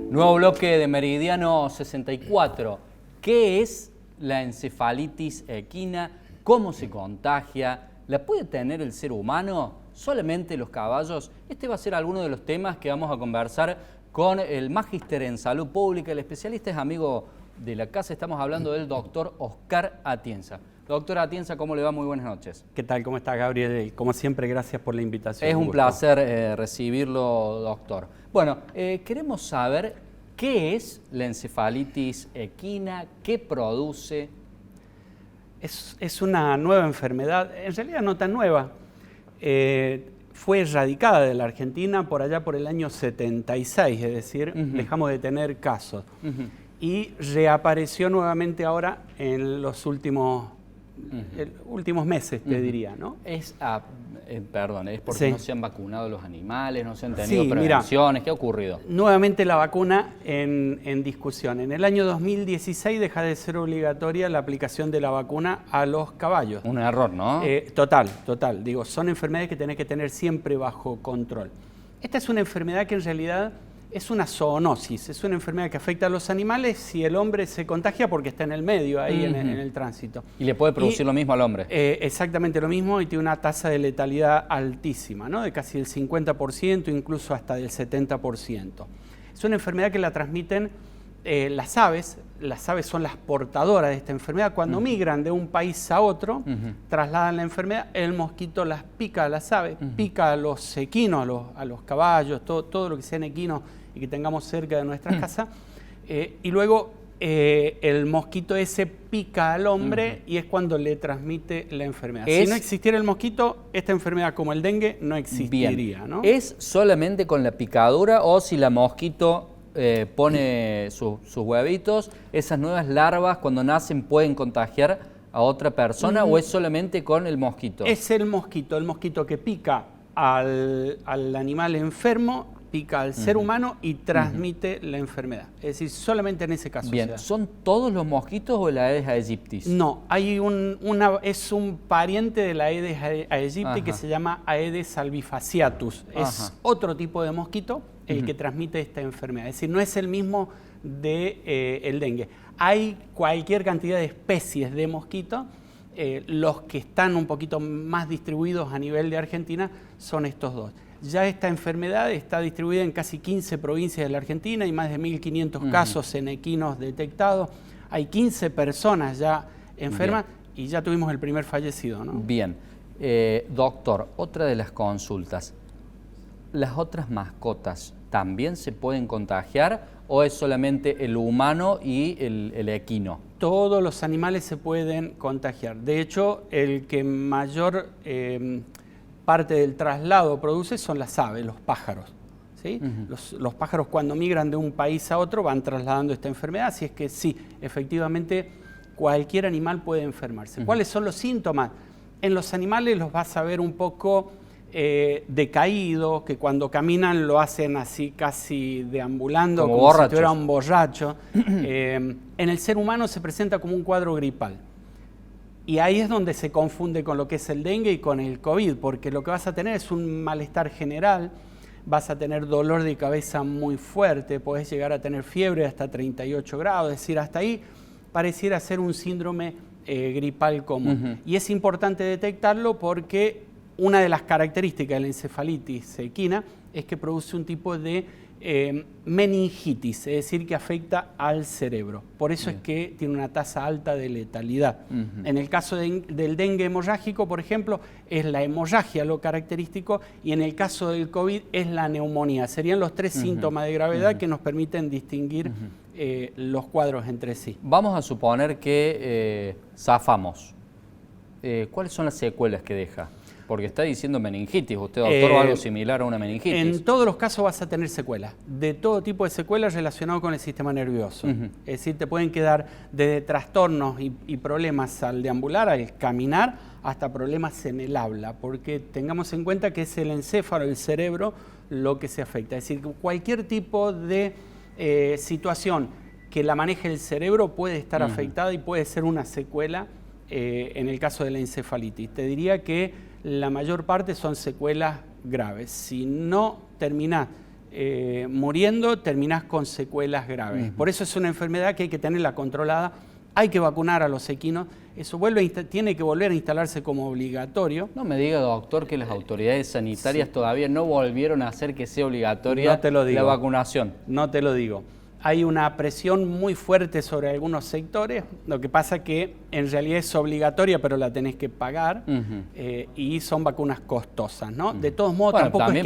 Nuevo bloque de Meridiano 64. ¿Qué es la encefalitis equina? ¿Cómo se contagia? ¿La puede tener el ser humano? ¿Solamente los caballos? Este va a ser alguno de los temas que vamos a conversar con el magíster en salud pública. El especialista es amigo de la casa. Estamos hablando del doctor Oscar Atienza. Doctor Atienza, ¿cómo le va? Muy buenas noches. ¿Qué tal? ¿Cómo está, Gabriel? Como siempre, gracias por la invitación. Es un placer recibirlo, doctor. Bueno, queremos saber qué es la encefalitis equina, qué produce. Es una nueva enfermedad, en realidad no tan nueva. Fue erradicada de la Argentina por allá por el año 76, es decir, dejamos de tener casos. Y reapareció nuevamente ahora en los últimos meses, te diría, ¿no? Perdón, es porque sí. no se han vacunado los animales, no se han tenido sí, prevenciones. Mira, ¿Qué ha ocurrido? Nuevamente la vacuna en discusión. En el año 2016 deja de ser obligatoria la aplicación de la vacuna a los caballos. Un error, ¿no? Total. Digo, son enfermedades que tenés que tener siempre bajo control. Esta es una enfermedad que en realidad es una zoonosis, es una enfermedad que afecta a los animales si el hombre se contagia porque está en el medio, ahí en el tránsito. ¿Y le puede producir lo mismo al hombre? Exactamente lo mismo, y tiene una tasa de letalidad altísima, ¿no? De casi el 50%, incluso hasta del 70%. Es una enfermedad que la transmiten las aves son las portadoras de esta enfermedad. Cuando migran de un país a otro, trasladan la enfermedad, el mosquito las pica a las aves, pica a los equinos, a los caballos, todo lo que sean equinos y que tengamos cerca de nuestras casas, y luego el mosquito ese pica al hombre y es cuando le transmite la enfermedad. Si no existiera el mosquito, esta enfermedad como el dengue no existiría, ¿no? ¿Es solamente con la picadura o si la mosquito pone sus huevitos, esas nuevas larvas cuando nacen pueden contagiar a otra persona o es solamente con el mosquito? Es el mosquito que pica al animal enfermo, pica al ser humano y transmite la enfermedad. Es decir, solamente en ese caso. Bien, ¿son todos los mosquitos o la Aedes aegypti? No, hay es un pariente de la Aedes aegypti que se llama Aedes albifasciatus. Es otro tipo de mosquito el que transmite esta enfermedad. Es decir, no es el mismo del dengue. Hay cualquier cantidad de especies de mosquitos. Los que están un poquito más distribuidos a nivel de Argentina son estos dos. Ya esta enfermedad está distribuida en casi 15 provincias de la Argentina, hay más de 1.500 casos en equinos detectados, hay 15 personas ya enfermas y ya tuvimos el primer fallecido, ¿no? Bien. Doctor, otra de las consultas, ¿las otras mascotas también se pueden contagiar o es solamente el humano y el equino? Todos los animales se pueden contagiar. De hecho, el que mayor parte del traslado produce son las aves, los pájaros. ¿Sí? Los pájaros cuando migran de un país a otro van trasladando esta enfermedad, así es que sí, efectivamente cualquier animal puede enfermarse. ¿Cuáles son los síntomas? En los animales los vas a ver un poco decaídos, que cuando caminan lo hacen así casi deambulando, como si estuviera un borracho. En el ser humano se presenta como un cuadro gripal. Y ahí es donde se confunde con lo que es el dengue y con el COVID, porque lo que vas a tener es un malestar general, vas a tener dolor de cabeza muy fuerte, podés llegar a tener fiebre hasta 38 grados, es decir, hasta ahí pareciera ser un síndrome gripal común. Y es importante detectarlo porque una de las características de la encefalitis equina es que produce un tipo de meningitis, es decir, que afecta al cerebro. Por eso es que tiene una tasa alta de letalidad. En el caso del dengue hemorrágico, por ejemplo, es la hemorragia lo característico, y en el caso del COVID es la neumonía. Serían los tres síntomas de gravedad que nos permiten distinguir los cuadros entre sí. Vamos a suponer que zafamos. ¿Cuáles son las secuelas que deja? Porque está diciendo meningitis, usted, doctor, o algo similar a una meningitis. En todos los casos vas a tener secuelas, de todo tipo de secuelas relacionadas con el sistema nervioso. Es decir, te pueden quedar desde trastornos y problemas al deambular, al caminar, hasta problemas en el habla, porque tengamos en cuenta que es el encéfalo, el cerebro, lo que se afecta. Es decir, cualquier tipo de situación que la maneje el cerebro puede estar afectada y puede ser una secuela en el caso de la encefalitis. Te diría que la mayor parte son secuelas graves. Si no terminás muriendo, terminás con secuelas graves. Por eso es una enfermedad que hay que tenerla controlada, hay que vacunar a los equinos, eso tiene que volver a instalarse como obligatorio. No me diga, doctor, que las autoridades sanitarias todavía no volvieron a hacer que sea obligatoria la vacunación. No te lo digo. Hay una presión muy fuerte sobre algunos sectores, lo que pasa que en realidad es obligatoria, pero la tenés que pagar, y son vacunas costosas, ¿no? De todos modos, bueno, tampoco también,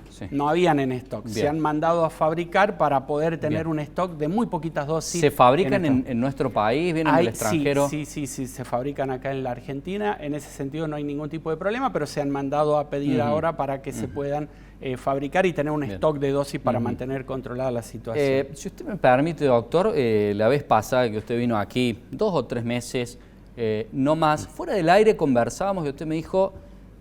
es que no habían en stock. Bien. Se han mandado a fabricar para poder tener un stock de muy poquitas dosis. ¿Se fabrican en nuestro país, vienen del extranjero? Sí, se fabrican acá en la Argentina. En ese sentido no hay ningún tipo de problema, pero se han mandado a pedir ahora para que se puedan fabricar y tener un stock de dosis para mantener controlada la situación. Si usted me permite, doctor, la vez pasada que usted vino aquí, 2 o 3 meses, no más, fuera del aire conversábamos y usted me dijo,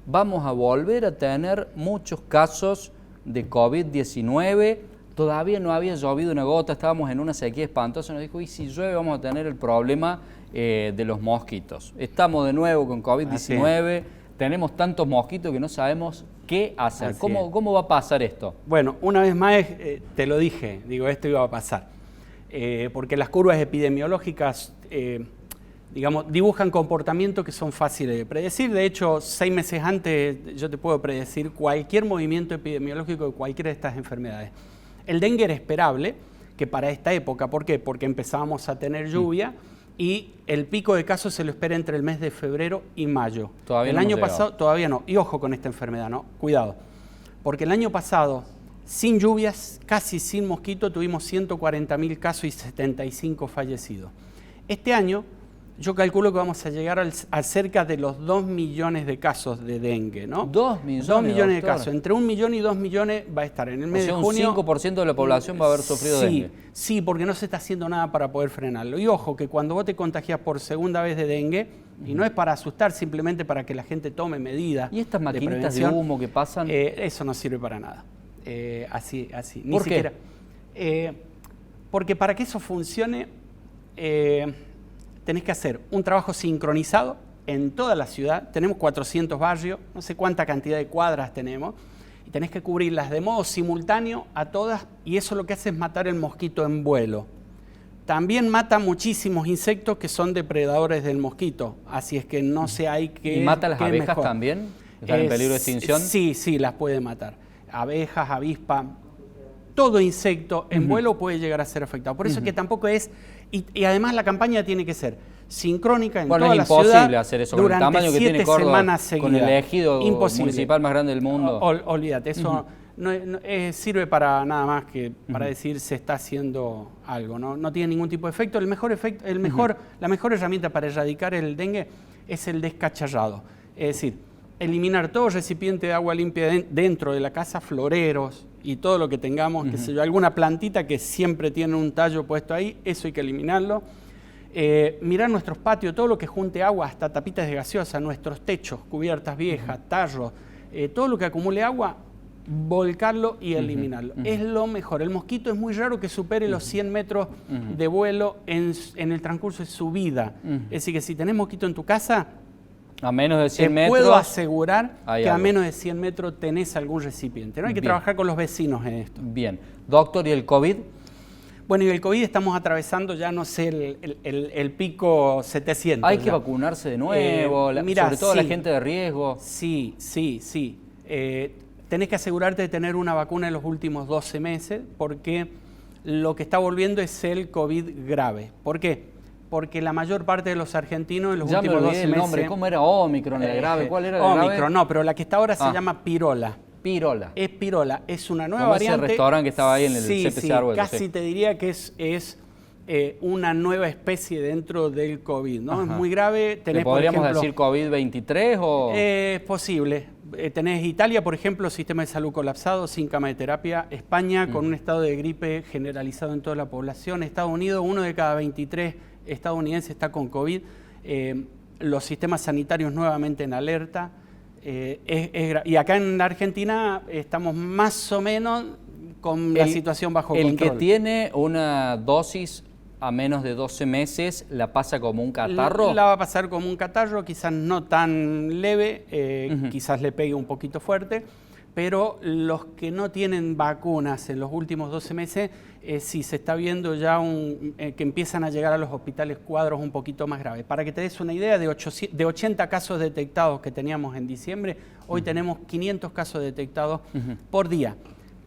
vamos a volver a tener muchos casos de COVID-19, todavía no había llovido una gota, estábamos en una sequía espantosa, nos dijo, y si llueve vamos a tener el problema de los mosquitos. Estamos de nuevo con COVID-19, tenemos tantos mosquitos que no sabemos qué hacer. ¿Cómo va a pasar esto? Bueno, una vez más te lo dije, digo, esto iba a pasar. Porque las curvas epidemiológicas, digamos, dibujan comportamientos que son fáciles de predecir. De hecho, 6 meses antes yo te puedo predecir cualquier movimiento epidemiológico de cualquiera de estas enfermedades. El dengue era esperable que para esta época, ¿por qué? Porque empezábamos a tener lluvia. Y el pico de casos se lo espera entre el mes de febrero y mayo. Todavía el año pasado, todavía no. Y ojo con esta enfermedad, ¿no? Cuidado. Porque el año pasado, sin lluvias, casi sin mosquito, tuvimos 140.000 casos y 75 fallecidos. Este año, yo calculo que vamos a llegar a cerca de los 2 millones de casos de dengue, ¿no? 2 millones, 2 millones de casos. Entre 1 millón y 2 millones va a estar en el mes de junio. Un 5% de la población va a haber sufrido dengue. Sí, porque no se está haciendo nada para poder frenarlo. Y ojo, que cuando vos te contagias por segunda vez de dengue, y no es para asustar, simplemente para que la gente tome medidas. ¿Y estas maquinitas de humo que pasan? Eso no sirve para nada. Así. ¿Por qué? Porque para que eso funcione, tenés que hacer un trabajo sincronizado en toda la ciudad. Tenemos 400 barrios, no sé cuánta cantidad de cuadras tenemos, y tenés que cubrirlas de modo simultáneo a todas, y eso lo que hace es matar el mosquito en vuelo. También mata muchísimos insectos que son depredadores del mosquito, así es que no sé, hay que... ¿Y mata las abejas mejor. También? ¿Están en peligro de extinción? Sí, las puede matar. Abejas, avispas, todo insecto en vuelo puede llegar a ser afectado. Por eso es que tampoco es... Y además la campaña tiene que ser sincrónica en toda la ciudad. Bueno, es imposible hacer eso con el tamaño que tiene Córdoba, con el ejido municipal más grande del mundo. Olvídate, eso no sirve para nada más que para decir se está haciendo algo, no tiene ningún tipo de efecto. La mejor herramienta para erradicar el dengue es el descacharrado. Es decir, eliminar todo recipiente de agua limpia dentro de la casa, floreros y todo lo que tengamos, qué sé yo, alguna plantita que siempre tiene un tallo puesto ahí, eso hay que eliminarlo. Mirar nuestros patios, todo lo que junte agua, hasta tapitas de gaseosa, nuestros techos, cubiertas viejas, tarros, todo lo que acumule agua, volcarlo y eliminarlo. Es lo mejor. El mosquito es muy raro que supere los 100 metros de vuelo en el transcurso de su vida. Es decir, que si tenés mosquito en tu casa, a menos de 100 metros... puedo asegurar que a menos de 100 metros tenés algún recipiente. No hay que trabajar con los vecinos en esto. Bien. Doctor, ¿y el COVID? Bueno, y el COVID estamos atravesando ya, no sé, el pico 700. ¿Hay que vacunarse de nuevo? Sobre todo la gente de riesgo. Sí. Tenés que asegurarte de tener una vacuna en los últimos 12 meses porque lo que está volviendo es el COVID grave. ¿Por qué? Porque la mayor parte de los argentinos en los últimos 12 meses... Nombre. ¿Cómo era Omicron, la grave? ¿Cuál era la grave? Omicron, no, pero la que está ahora se llama Pirola. Pirola. Es Pirola, es una nueva variante. Ese restaurante que estaba ahí en el CPC Argüello. Casi te diría que es una nueva especie dentro del COVID, ¿no? Es muy grave. ¿Le podríamos decir COVID-23 o...? Es posible. Tenés Italia, por ejemplo, sistema de salud colapsado, sin cama de terapia. España, con un estado de gripe generalizado en toda la población. Estados Unidos, 1 de cada 23 estadounidenses está con COVID. Los sistemas sanitarios nuevamente en alerta. Y acá en la Argentina estamos más o menos con la situación bajo control. El que tiene una dosis a menos de 12 meses, ¿la pasa como un catarro? La va a pasar como un catarro, quizás no tan leve, quizás le pegue un poquito fuerte, pero los que no tienen vacunas en los últimos 12 meses, sí se está viendo ya que empiezan a llegar a los hospitales cuadros un poquito más graves. Para que te des una idea, de 80 casos detectados que teníamos en diciembre, hoy tenemos 500 casos detectados por día,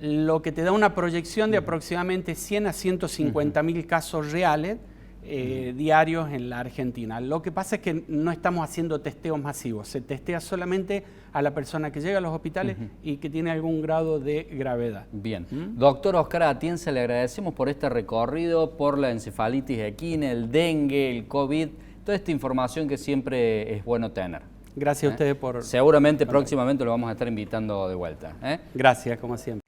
lo que te da una proyección de aproximadamente 100 a 150 mil casos reales diarios en la Argentina. Lo que pasa es que no estamos haciendo testeos masivos, se testea solamente a la persona que llega a los hospitales y que tiene algún grado de gravedad. Bien. Doctor Oscar Atienza, le agradecemos por este recorrido, por la encefalitis equina, el dengue, el COVID, toda esta información que siempre es bueno tener. Gracias a ustedes por... Seguramente próximamente lo vamos a estar invitando de vuelta. Gracias, como siempre.